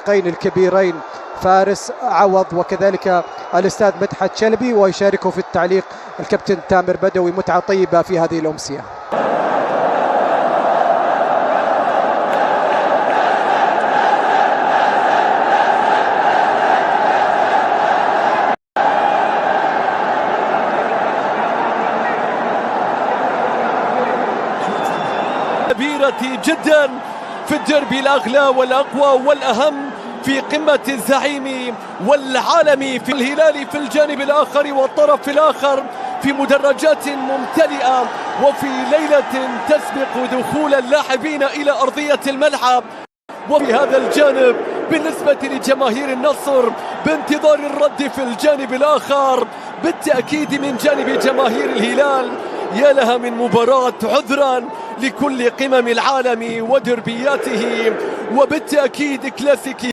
الناطقين الكبيرين فارس عوض وكذلك الأستاذ مدحت شلبي، ويشاركه في التعليق الكابتن تامر بدوي. متعة طيبة في هذه الأمسية. كبيرة جدا في الديربي الأغلى والأقوى والأهم في قمة الزعيم والعالمي في الهلال في الجانب الآخر والطرف الآخر في مدرجات ممتلئة وفي ليلة تسبق دخول اللاعبين إلى أرضية الملعب. وفي هذا الجانب بالنسبة لجماهير النصر بانتظار الرد في الجانب الآخر بالتأكيد من جانب جماهير الهلال. يا لها من مباراة عذرا لكل قمم العالم ودربياته، وبالتأكيد كلاسيكي.